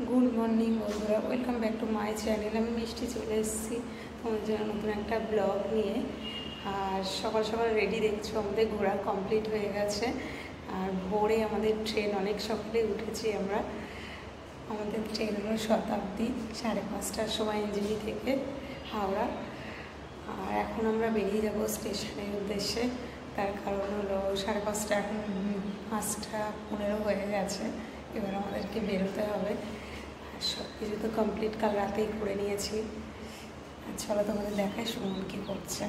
Good morning বন্ধুরা, welcome back to my channel. আমি মিষ্টি চলে এসেছি তোমার জন্য নতুন একটা ব্লগ নিয়ে। আর সকাল সকাল রেডি, দেখছো আমাদের ঘোরা কমপ্লিট হয়ে গেছে। আর ভোরে আমাদের ট্রেন, অনেক সকালে উঠেছি আমরা। আমাদের ট্রেন হলো শতাব্দী, 5:30টার সময় এনজেপি থেকে হাওড়া। আর এখন আমরা বেরিয়ে যাব স্টেশনের উদ্দেশ্যে। তার কারণ হলো 5:30, এখন 5:15 হয়ে গেছে। এবার আমাদেরকে বেরোতে হবে। আর সব কিছু তো কমপ্লিট কাল রাতেই করে নিয়েছি। আর চলো তোমাদের দেখায় সুমন কী করছে।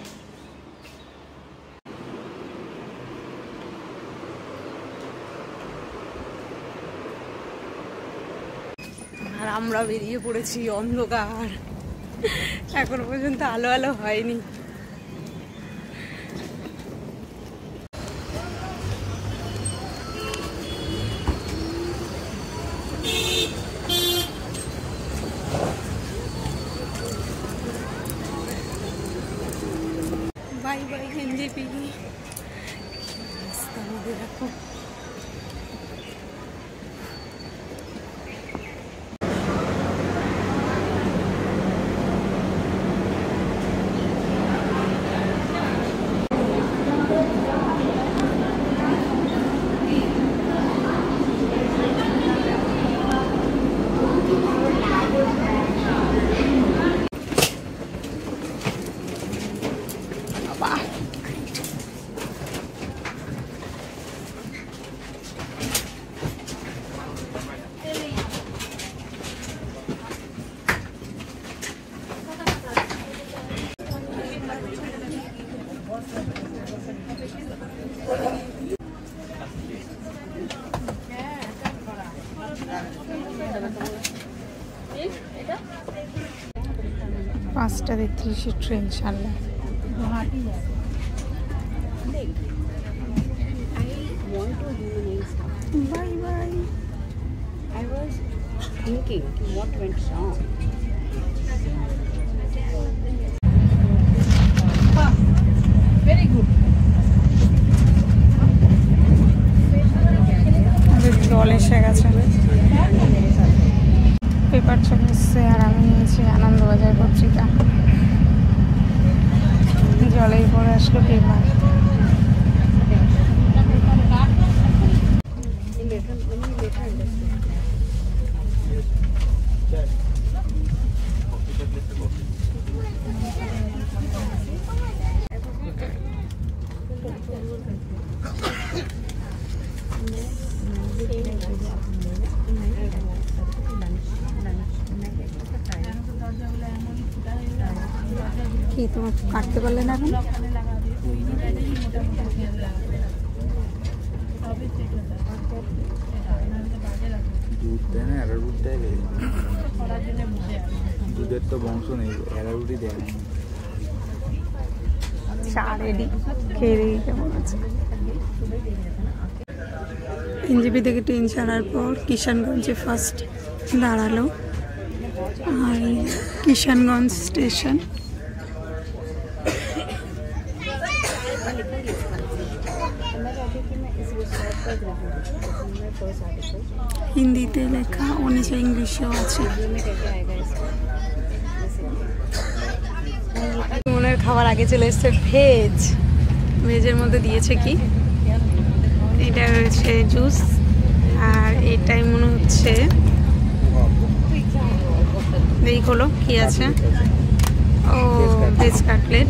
আর আমরা বেরিয়ে পড়েছি অন্ধকার, এখনো পর্যন্ত আলো আলো হয়নি। Bye bye NJP. রাস্তা আমাদের এখন পাঁচটা 33 ট্রেন ছাড়লাম। Bye bye. I was thinking what went wrong. Very good. জল এসে গেছে, পেপার চলে এসছে। আর আমি নিয়েছি আনন্দবাজার পত্রিকা। জলের পরে আসলো পেপার। কি তোমার কাটতে পারলে না এখন? দুধের তো বংশ নেই, এরারুটি দেয় না। চা রেডি, খেয়ে দেখি কেমন আছে। এনজেপি থেকে ট্রেন ছাড়ার পর কিষানগঞ্জে ফার্স্ট দাঁড়ালো। আর কিষানগঞ্জ স্টেশন। হিন্দিতে লেখা, ও নিচে ইংলিশেও আছে। মনের খাবার আগে চলে এসছে ভেজ। ভেজের মধ্যে দিয়েছে কি, এটা হচ্ছে জুস। আর এটাই মনে হচ্ছে, এই হলো কি আছে, ও ভেজ কাটলেট,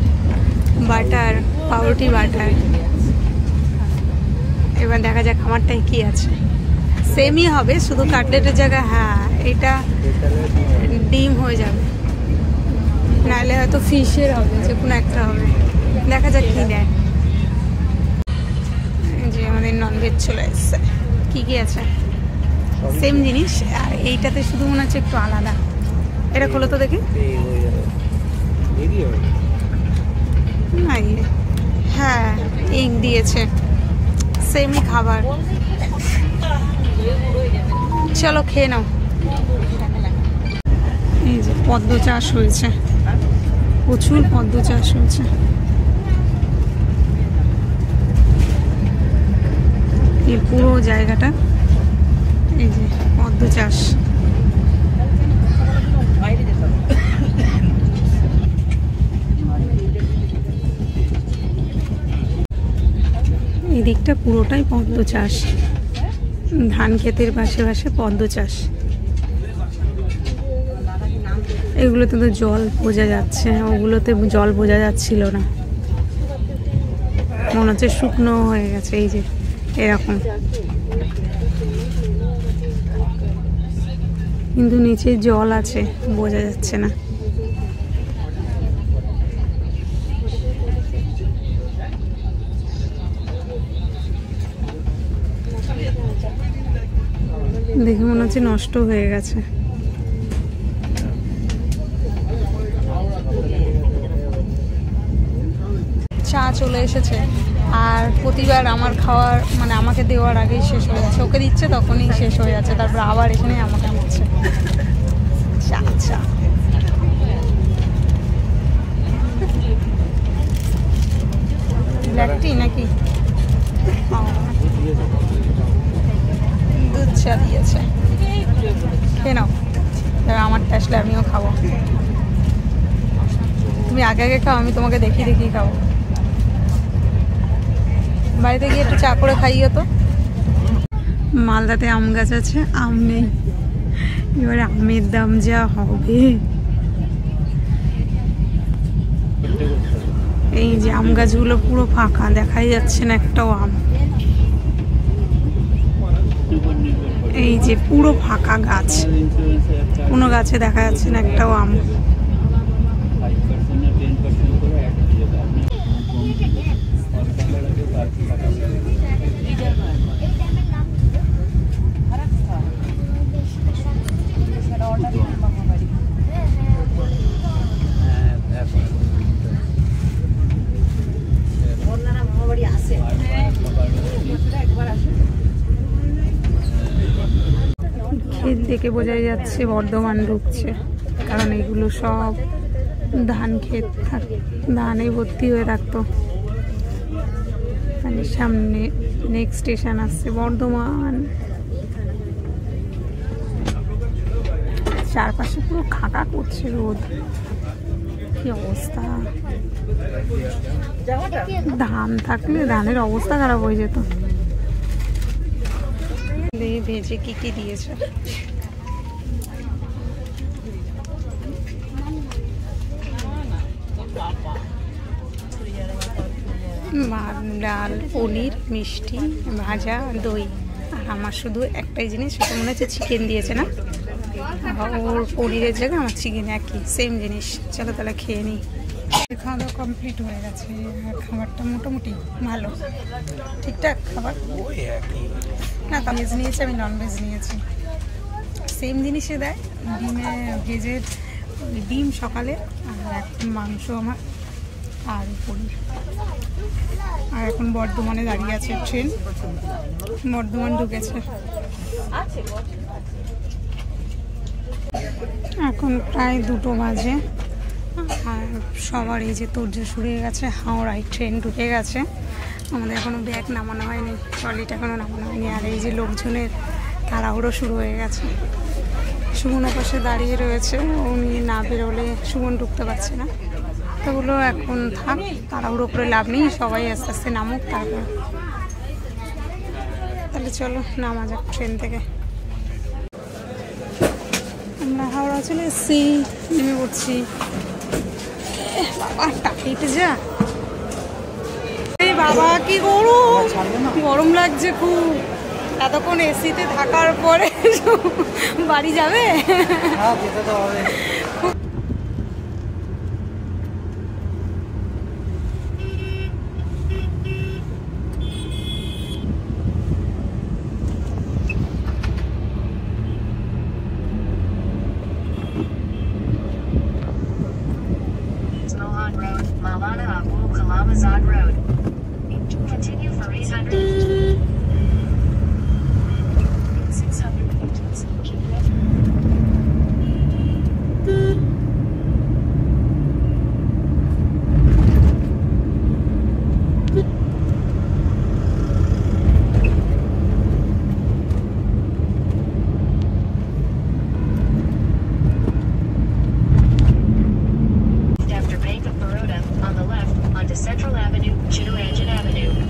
বাটার, পাউরুটি বাটার। এবার দেখা যাক আমারটাই কি আছে। সেমই হবে, শুধু কাটলেটের জায়গায় হ্যাঁ এটা ডিম হয়ে যাবে, নাহলে হয়তো ফিশের হবে, যে কোনো একটা হবে। দেখা যাক কি দেয়। যে আমাদের ননভেজ চলে এসছে। কি কি আছে? সেম জিনিস, আর এইটাতে শুধু মনে হচ্ছে একটু আলাদা। এটা খোলো তো দেখি। হ্যাঁ এগ দিয়েছে, সেমই খাবার। চলো খেয়ে নাও। এই যে পদ্ম চাষ হয়েছে, প্রচুর পদ্ম চাষ হয়েছে। এই পুরো জায়গাটা এই যে পদ্ম চাষ। দিকটা পুরোটাই পদ্ম চাষ, ধান ক্ষেতের পাশে পাশে পদ্ম চাষ। এগুলোতে তো জল বোঝা যাচ্ছে, ওগুলোতে জল বোঝা যাচ্ছিল না, মনে হচ্ছে শুকনো হয়ে গেছে। এই যে এরকম, কিন্তু নিচে জল আছে, বোঝা যাচ্ছে না। দেখে মনে হচ্ছে নষ্ট হয়ে গেছে। চা চলে এসেছে, আর প্রতিবার আমার খাওয়ার মানে আমাকে দেওয়ার আগেই শেষ হয়ে যাচ্ছে, ওকে দিচ্ছে তখনই শেষ হয়ে যাচ্ছে, তারপর আবার এখানে আমাকে দিচ্ছে চা। চা ব্ল্যাক টি নাকি? দুধ চা দিয়েছে, খেয়ে নাও, আমারটা আসলে আমিও খাবো। তুমি আগে আগে খাও, আমি তোমাকে দেখি দেখি খাবো। বাড়িতে গিয়ে একটু চা করে খাইও তো। মালদাতে আম গাছ আছে, আম নেই, এবারে আমের দাম যা হবে। এই যে আম গাছগুলো পুরো ফাঁকা, দেখাই যাচ্ছে না একটাও আম। এই যে পুরো ফাঁকা গাছ, কোনো গাছে দেখা যাচ্ছে না একটাও আম। ক্ষেত দেখে বোঝাই যাচ্ছে বর্ধমান ঢুকছে, কারণ এগুলো সব ধান ক্ষেত, ধানে ভর্তি হয়ে থাকতো। সামনে নেক্সট স্টেশন আসছে বর্ধমান। চারপাশে পুরো খাকা করছে রোদ, কি অবস্থা। ধান থাকলে ধানের অবস্থা খারাপ হয়ে যেত। ভেজে কি কি দিয়েছে, ভাত, ডাল, পনির, মিষ্টি, ভাজা, দই। আর আমার শুধু একটাই জিনিস, সেটা মনে হচ্ছে চিকেন দিয়েছে না, ওর পনিরের জায়গায় আমার চিকেন একই, সেম জিনিস। চলো তাহলে খেয়ে নিই। খাওয়া দাওয়া কমপ্লিট হয়ে গেছে, আর খাবারটা মোটামুটি ভালো, ঠিকঠাক খাবার না। ভেজ নিয়েছি, আমি ননভেজ নিয়েছি, সেম জিনিসে দেয়। ডিমে ভেজের ডিম সকালে, আর এখন মাংস আমার, আর পনির। আর এখন বর্ধমানে দাঁড়িয়ে আছে ট্রেন, বর্ধমান ঢুকেছে। এখন প্রায় 2টো বাজে, আর সবার এই যে তোড়জোড় শুরু হয়ে গেছে। হাওড়ায় ট্রেন ঢুকে গেছে, আমাদের এখনও ব্যাগ নামানো হয়নি, ট্রলিটা এখনও নামানো হয়নি। আর এই যে লোকজনের তাড়াহুড়ো শুরু হয়ে গেছে। সুমনের পাশে দাঁড়িয়ে রয়েছে, উনি না বেরোলে সুমন ঢুকতে পারছে না। তো ওগুলো এখন থাক, তাড়াহুড়ো করে লাভ নেই, সবাই আস্তে আস্তে নামুক তারপর। তাহলে চলো নামা যাক ট্রেন থেকে। আমরা হাওড়া চলে এসেছি, নেমে পড়ছি। বাবা টাকিতে যা, এই বাবা কি গরম, গরম লাগছে খুব। এতক্ষণ এসিতে থাকার পরে বাড়ি যাবে? যেতে তো হবে। Road. Continue for 800. 600 meters. Keep left. After Bank of Baroda, on the left, onto Central Avenue, Chittaranjan Avenue.